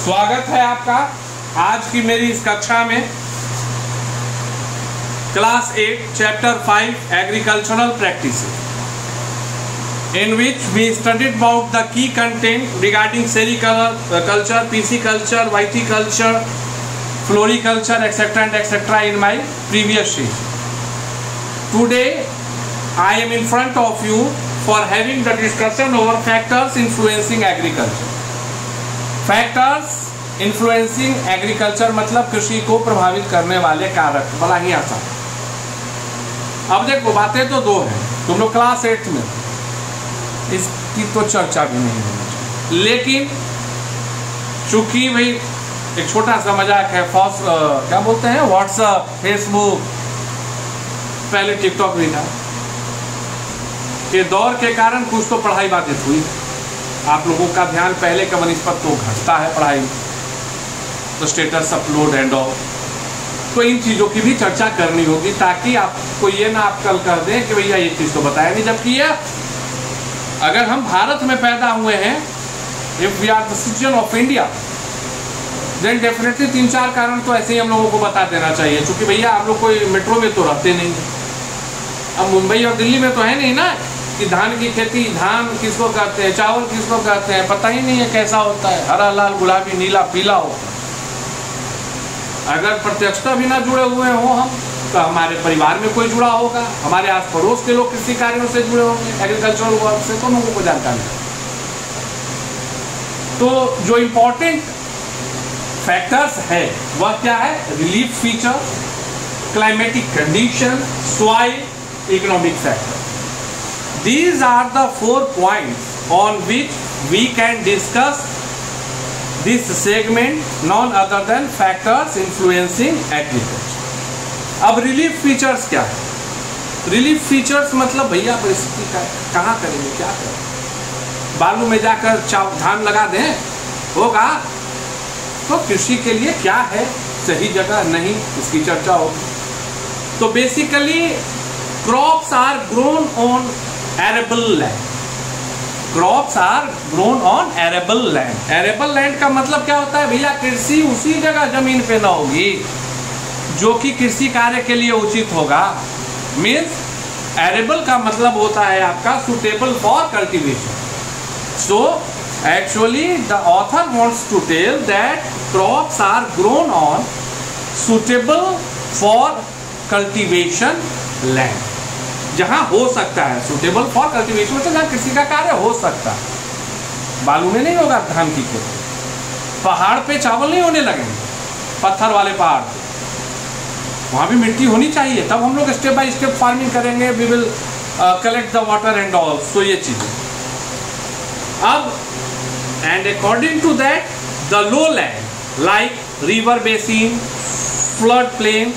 स्वागत है आपका आज की मेरी इस कक्षा में। Class 8 chapter 5 agricultural practices, in which we studied about the key content regarding sericulture, pisciculture, viticulture, floriculture, etc. and etc. in my previous session. Today I am in front of you for having the discussion over factors influencing agriculture. Factors influencing agriculture मतलब कृषि को प्रभावित करने वाले कारक। बड़ा ही आसान। अब देखो बातें तो दो हैं, तुम लोग क्लास 8 में, इसकी तो चर्चा भी नहीं होनी चाहिए, लेकिन चूंकि भाई एक छोटा सा मजाक है, क्या बोलते हैं, व्हाट्सएप, फेसबुक, पहले टिकटॉक भी था, के दौर के कारण कुछ तो पढ़ाई बाधित हुई। आप लोगों का ध्यान पहले का बनिस्पत तो घटता है पढ़ाई, तो स्टेटस अपलोड एंड ऑल, तो इन चीज़ों की भी चर्चा करनी होगी ताकि आपको ये ना आप कल कर दें कि भैया ये चीज़ तो बताया नहीं, जबकि ये अगर हम भारत में पैदा हुए हैं, if we are the citizen of India, then definitely 3-4 कारण तो ऐसे ही हम लोगों को बता देना चाहिए, क्योंकि भैया आप लोग कोई मेट्रो में तो रहते नहीं। अब मुंबई और दिल्ली में तो है नहीं ना कि धान की खेती, धान किसको कहते हैं, चावल किसको कहते हैं, पता ही नहीं है कैसा होता है, हरा, लाल, गुलाबी, नीला, पीला हो। अगर प्रत्यक्षता भी ना जुड़े हुए हो हम, तो हमारे परिवार में कोई जुड़ा होगा, हमारे आस पड़ोस के लोग किसी कार्यों से जुड़े होंगे एग्रीकल्चरल वर्क से, तो लोगों को जानकारी। तो जो इम्पोर्टेंट फैक्टर्स है वह क्या है? Relief feature, climatic condition, soil, economic factor. These are the 4 points on which we can discuss this segment, none other than factors influencing agriculture. अब रिलीफ फीचर्स क्या है? रिलीफ फीचर्स मतलब भैया परिस्थिति का कहाँ करेंगे, क्या करें, बालू में जाकर धान लगा दें होगा? तो कृषि के लिए क्या है सही जगह, नहीं, इसकी चर्चा होगी। तो basically crops are grown on arable land. Crops are grown on arable land. Arable land का मतलब क्या होता है भैया? कृषि उसी जगह जमीन पे ना होगी जो कि कृषि कार्य के लिए उचित होगा। मीन्स arable का मतलब होता है आपका suitable for cultivation. So actually the author wants to tell that crops are grown on suitable for cultivation land. जहां हो सकता है, सुटेबल फॉर कल्टीवेशन मतलब जहां कृषि का कार्य हो सकता है। बालू में नहीं होगा धान की खेती, पहाड़ पे चावल नहीं होने लगेंगे, पत्थर वाले पहाड़ पे, वहां भी मिट्टी होनी चाहिए, तब हम लोग स्टेप बाय स्टेप फार्मिंग करेंगे। We will collect the water and all, so ये चीजें। अब and according to that the low land like river basin, flood plain,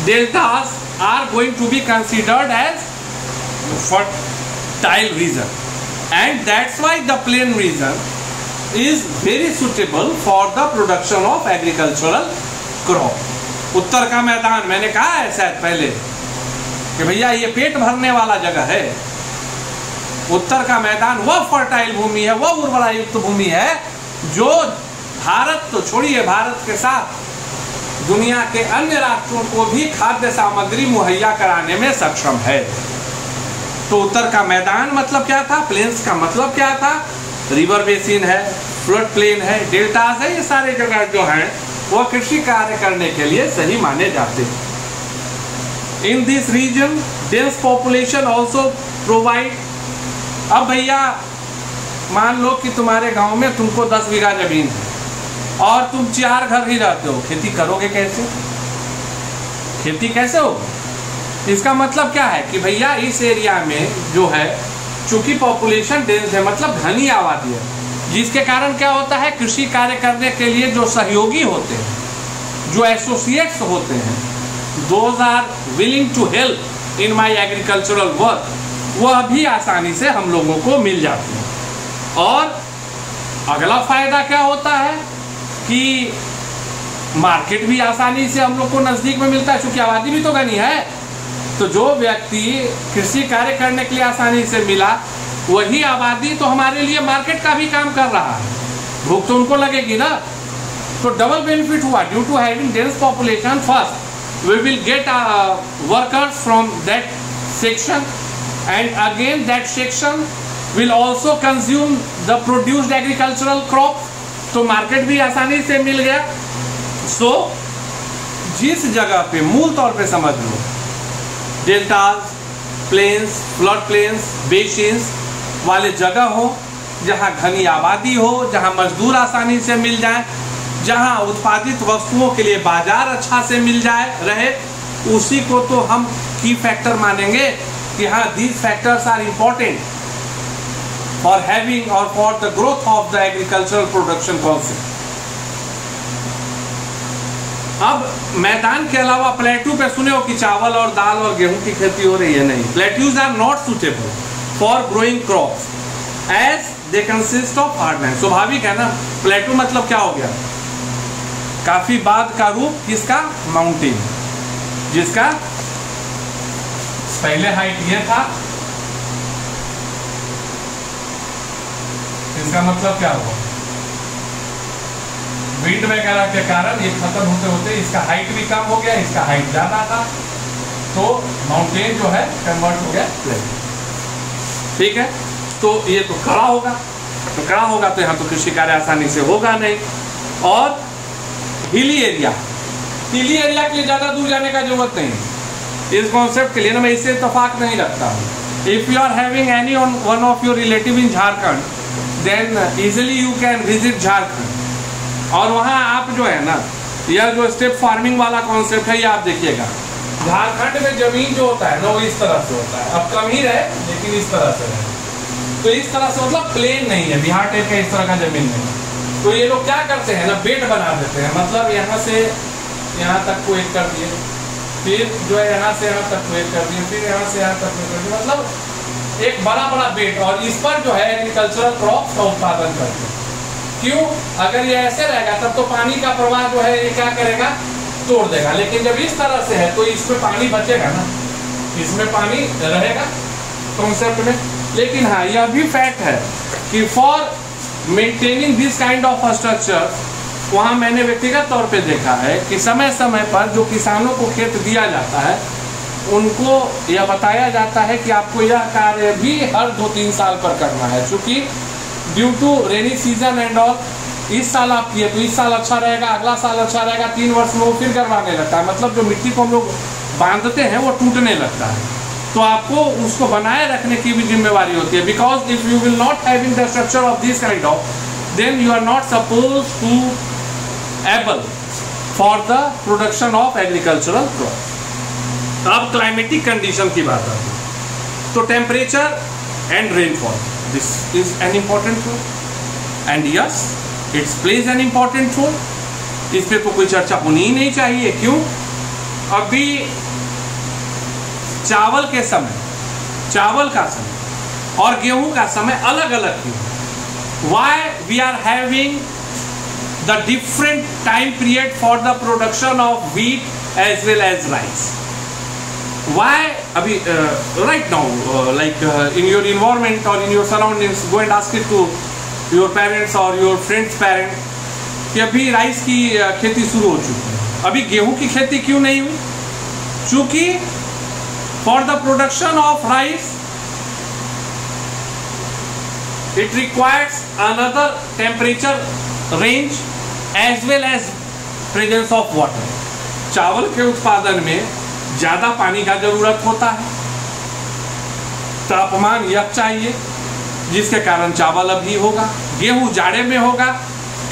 deltas are going to be considered as fertile region, and that's why the plain region is very suitable for the production of agricultural crop. उत्तर का मैदान, मैंने कहा है शायद पहले कि भैया ये पेट भरने वाला जगह है। उत्तर का मैदान वह फर्टाइल भूमि है, वह उर्वरा युक्त भूमि है जो भारत तो छोड़िए, भारत के साथ दुनिया के अन्य राष्ट्रों को भी खाद्य सामग्री मुहैया कराने में सक्षम है। तो उत्तर का मैदान मतलब क्या था? प्लेन्स का मतलब क्या था? रिवर बेसिन है, फ्लड प्लेन है, डेल्टास है, ये सारे जगह जो हैं वो कृषि कार्य करने के लिए सही माने जाते हैं। In this region dense population also provide. अब भैया मान लो कि तुम्हारे गांव में तुमको 10 बीघा जमीन है और तुम 4 घर ही रहते हो, खेती करोगे कैसे? खेती कैसे होगी? इसका मतलब क्या है कि भैया इस एरिया में जो है, चूंकि पॉपुलेशन डेंस है मतलब घनी आबादी है, जिसके कारण क्या होता है, कृषि कार्य करने के लिए जो सहयोगी होते हैं, जो एसोसिएट्स होते हैं, those are willing to help in my agricultural work, वह भी आसानी से हम लोगों को मिल जाती है। और अगला फायदा क्या होता है कि मार्केट भी आसानी से हम लोग को नजदीक में मिलता है, क्योंकि आबादी भी तो घनी है। तो जो व्यक्ति कृषि कार्य करने के लिए आसानी से मिला, वही आबादी तो हमारे लिए मार्केट का भी काम कर रहा है। भूख तो उनको लगेगी ना, तो डबल बेनिफिट हुआ, due to having dense population first we will get workers from that section and again that section will also consume the produced agricultural crop, तो मार्केट भी आसानी से मिल गया। सो जिस जगह पे मूल तौर पे समझ लो deltas, plains, flood plains, basins वाले जगह हो, जहाँ घनी आबादी हो, जहाँ मजदूर आसानी से मिल जाए, जहाँ उत्पादित वस्तुओं के लिए बाजार अच्छा से मिल जाए रहे, उसी को तो हम की फैक्टर मानेंगे कि हाँ these factors are important for having और for the growth of the agricultural production concept. अब मैदान के अलावा प्लेट्यू पे सुने हो कि चावल और दाल और गेहूं की खेती हो रही है, नहीं, plateaus are not suitable for growing crops as they consist of hard land. स्वाभाविक है ना, प्लेट्यू मतलब क्या हो गया, काफी बाद का रूप किसका, माउंटेन, जिसका पहले हाइट ये था, इसका मतलब क्या हुआ, विंड वगैरह के कारण ये खत्म होते होते इसका हाइट भी कम हो गया, इसका हाइट ज्यादा था, तो माउंटेन जो है कन्वर्ट हो गया प्लेन। ठीक है, तो ये तो खड़ा होगा, तो खड़ा होगा तो यहाँ तो कृषि कार्य आसानी से होगा नहीं। और हिली एरिया के लिए ज्यादा दूर जाने का जरूरत नहीं, इस कॉन्सेप्ट के लिए ना मैं इससे इत्तेफाक नहीं रखता हूँ। If you are having any one of your relative in Jharkhand, then easily you can visit Jharkhand, और वहाँ आप जो है ना, यह जो स्टेप फार्मिंग वाला कॉन्सेप्ट है ये आप देखिएगा, झारखंड में जमीन जो होता है ना वो इस तरह से होता है, अब कम ही रहे लेकिन इस तरह से रहे, तो इस तरह से मतलब प्लेन नहीं है, बिहार टाइप का इस तरह का जमीन नहीं है। तो ये लोग क्या करते हैं ना, बेड बना देते हैं, मतलब यहाँ से यहाँ तक को एक कर दिए, फिर जो है यहाँ से यहाँ तक को एक कर दिए, फिर यहाँ से यहाँ तक को कर दिए, मतलब एक बड़ा बड़ा बेड, और इस पर जो है एग्रीकल्चरल क्रॉप्स का उत्पादन करते हैं। क्यों, अगर ये ऐसे रहेगा तब तो पानी का प्रवाह जो है ये क्या करेगा, तोड़ देगा, लेकिन जब इस तरह से है तो इसमें पानी बचेगा ना, इसमें पानी रहेगा कॉन्सेप्ट में। लेकिन हाँ यह भी फैक्ट है कि for maintaining this kind of structure, वहाँ मैंने व्यक्तिगत तौर पे देखा है कि समय समय पर जो किसानों को खेत दिया जाता है उनको यह बताया जाता है कि आपको यह कार्य भी हर 2-3 साल पर करना है, चूँकि due to rainy season and all, इस साल आप किए तो इस साल अच्छा रहेगा, अगला साल अच्छा रहेगा, 3 वर्ष में वो फिर गड़बड़ाने लगता है, मतलब जो मिट्टी को हम लोग बांधते हैं वो टूटने लगता है, तो आपको उसको बनाए रखने की भी जिम्मेवारी होती है। Because if you will not having the structure of this kind of, then you are not suppose to able for the production of agricultural crop. अब क्लाइमेटिक कंडीशन की बात आती है, तो temperature and rainfall, this is an important role, and yes it plays an important role, इस पे तो कोई चर्चा होनी ही नहीं चाहिए। क्यों, अभी चावल के समय, चावल का समय और गेहूं का समय अलग अलग क्यों, why we are having the different time period for the production of wheat as well as rice? Why अभी right now like in your environment or in your surroundings, go and ask it to your parents or your friends' parents कि अभी rice की खेती शुरू हो चुकी है, अभी गेहूं की खेती क्यों नहीं हुई? चूंकि for the production of rice it requires another temperature range as well as presence of water। चावल के उत्पादन में ज्यादा पानी का जरूरत होता है, तापमान यह चाहिए, जिसके कारण चावल अभी होगा, गेहूं जाड़े में होगा,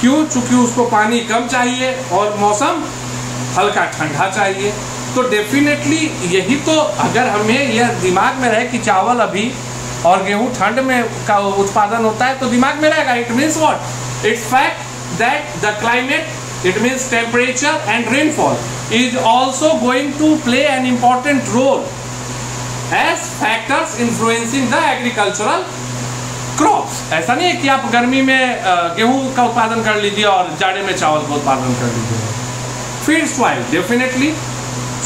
क्यों, चूंकि उसको पानी कम चाहिए और मौसम हल्का ठंडा चाहिए। तो डेफिनेटली यही तो, अगर हमें यह दिमाग में रहे कि चावल अभी और गेहूं ठंड में का उत्पादन होता है, तो दिमाग में रहेगा it means what, it's fact that the climate, it means temperature and rainfall is also going to play an important role as factors influencing the agricultural crops। ऐसा नहीं है कि आप गर्मी में गेहूं का उत्पादन कर लीजिए और जाड़े में चावल का उत्पादन कर लीजिए। फिर soil, definitely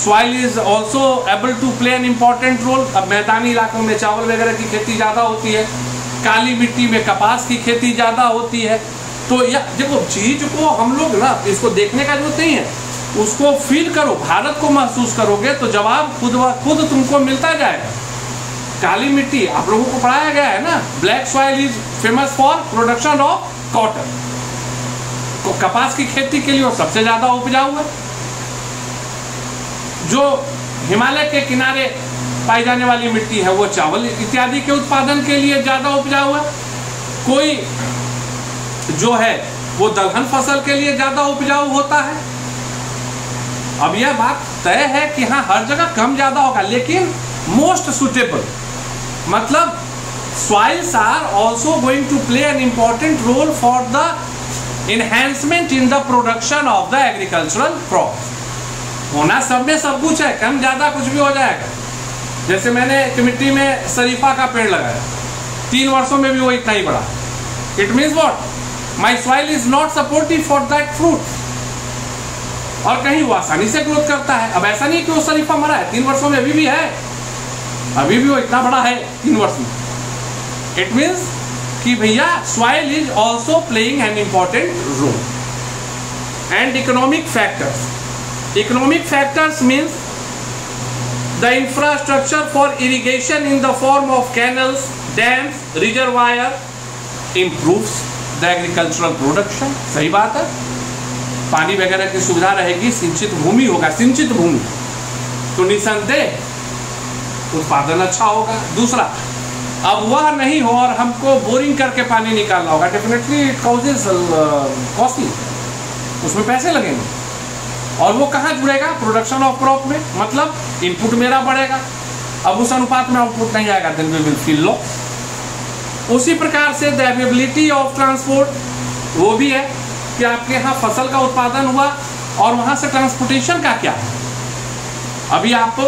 soil is also able to play an important role. अब मैदानी इलाकों में चावल वगैरह की खेती ज़्यादा होती है, काली मिट्टी में कपास की खेती ज़्यादा होती है, तो यह देखो, चीज को हम लोग ना इसको देखने का जरूरत नहीं है, उसको फील करो, भारत को महसूस करोगे तो जवाब खुद ब खुद तुमको मिलता जाएगा। काली मिट्टी आप लोगों को पढ़ाया गया है ना, black soil is famous for production of cotton. तो कपास की खेती के लिए वो सबसे ज्यादा उपजाऊ है। जो हिमालय के किनारे पाई जाने वाली मिट्टी है वो चावल इत्यादि के उत्पादन के लिए ज्यादा उपजाऊ है। कोई जो है वो दलहन फसल के लिए ज्यादा उपजाऊ होता है। अब यह बात तय है कि हाँ हर जगह कम ज्यादा होगा, लेकिन मोस्ट सुटेबल, मतलब soils are also going to play an important role for the enhancement in the production of the agricultural crops। होना सब में सब कुछ है, कम ज्यादा कुछ भी हो जाएगा। जैसे मैंने एक मिट्टी में शरीफा का पेड़ लगाया, 3 वर्षों में भी वो इतना ही बड़ा। It means what, my soil is not supportive for that fruit. और कहीं वो आसानी से ग्रोथ करता है। अब ऐसा नहीं कि वो शरीफा मरा है, 3 वर्षों में अभी भी है, अभी भी वो इतना बड़ा है 3 वर्ष में। इट मीन्स कि भैया soil is also playing an important role. And economic factors, economic factors means the infrastructure for irrigation in the form of canals, dams, reservoir improves the agricultural production. सही बात है, पानी वगैरह की सुविधा रहेगी, सिंचित भूमि होगा, सिंचित भूमि तो निसंदेह उत्पादन अच्छा होगा। दूसरा, अब वह नहीं हो और हमको बोरिंग करके पानी निकालना होगा, डेफिनेटली इट कॉजेज कॉस्टली, उसमें पैसे लगेंगे। और वो कहाँ जुड़ेगा, प्रोडक्शन ऑफ क्रॉप में, मतलब इनपुट मेरा बढ़ेगा, अब उस अनुपात में आउटपुट नहीं आएगा, then we will feel loss. उसी प्रकार से द अवेलेबिलिटी ऑफ ट्रांसपोर्ट, वो भी है कि आपके यहाँ फसल का उत्पादन हुआ और वहाँ से ट्रांसपोर्टेशन का क्या है। अभी आप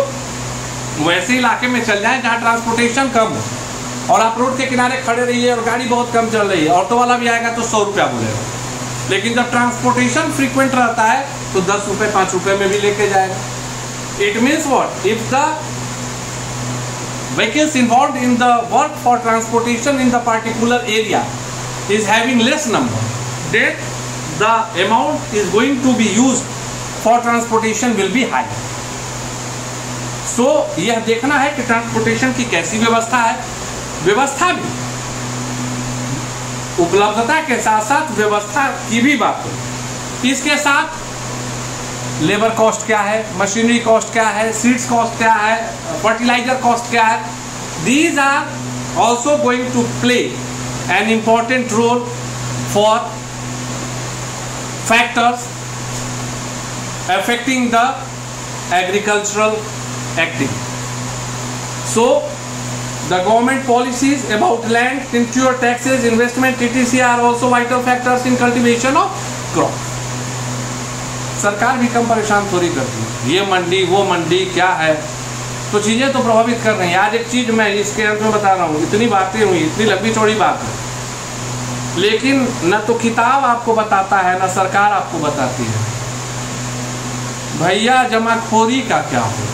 वैसे इलाके में चल जाएं जहाँ ट्रांसपोर्टेशन कम हो और आप रोड के किनारे खड़े रहिए और गाड़ी बहुत कम चल रही है, ऑटो वाला भी आएगा तो 100 रुपया बोलेगा, लेकिन जब ट्रांसपोर्टेशन फ्रीक्वेंट रहता है तो 10 रुपये 5 रुपये में भी लेके जाएगा। It means what, if the vehicles involved in the work for transportation in the particular area is having less number, then the amount is going to be used for transportation will be high। so यह देखना है कि transportation की कैसी व्यवस्था है, व्यवस्था भी, उपलब्धता के साथ साथ व्यवस्था की भी बात हो। इसके साथ लेबर कॉस्ट क्या है, मशीनरी कॉस्ट क्या है, सीड्स कॉस्ट क्या है, फर्टिलाइजर कॉस्ट क्या है, these are also going to play an important role for factors affecting the agricultural activity। so the government policies about land, tenure, taxes, investment, etc. are also vital factors in cultivation of crop। सरकार भी कम परेशान थोड़ी करती है, ये मंडी वो मंडी क्या है, तो चीज़ें तो प्रभावित कर रही हैं। आज एक चीज़ मैं इसके अंत में बता रहा हूँ, इतनी बातें हुई, इतनी लंबी चौड़ी बात है, लेकिन न तो किताब आपको बताता है न सरकार आपको बताती है। भैया जमाखोरी का क्या हो,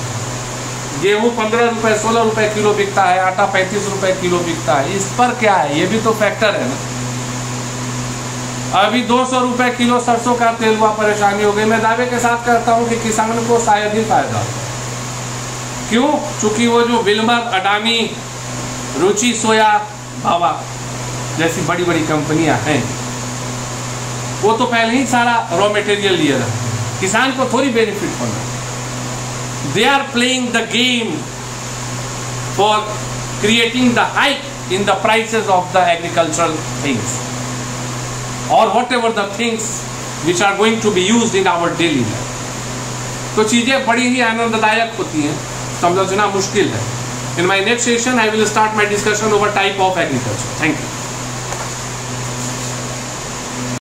गेहूँ 15 रुपये 16 रुपये किलो बिकता है, आटा 35 रुपये किलो बिकता है, इस पर क्या है, ये भी तो फैक्टर है ना। अभी 200 रुपये किलो सरसों का तेल हुआ, परेशानी हो गई। मैं दावे के साथ कहता हूँ कि किसान को शायद ही फायदा। क्यों? चूंकि वो जो विल्मर, अडानी, रुचि सोया, भावा जैसी बड़ी बड़ी कंपनियां हैं, वो तो पहले ही सारा रॉ मटेरियल लिए रहते हैं, किसान को थोड़ी बेनिफिट होना। They are playing the game for creating the hike in the prices of the agricultural things और whatever the things which are going to be used in our daily life. तो चीजें बड़ी ही आनंददायक होती हैं, समझना मुश्किल है। In my next session, I will start my discussion over type of agriculture. Thank you.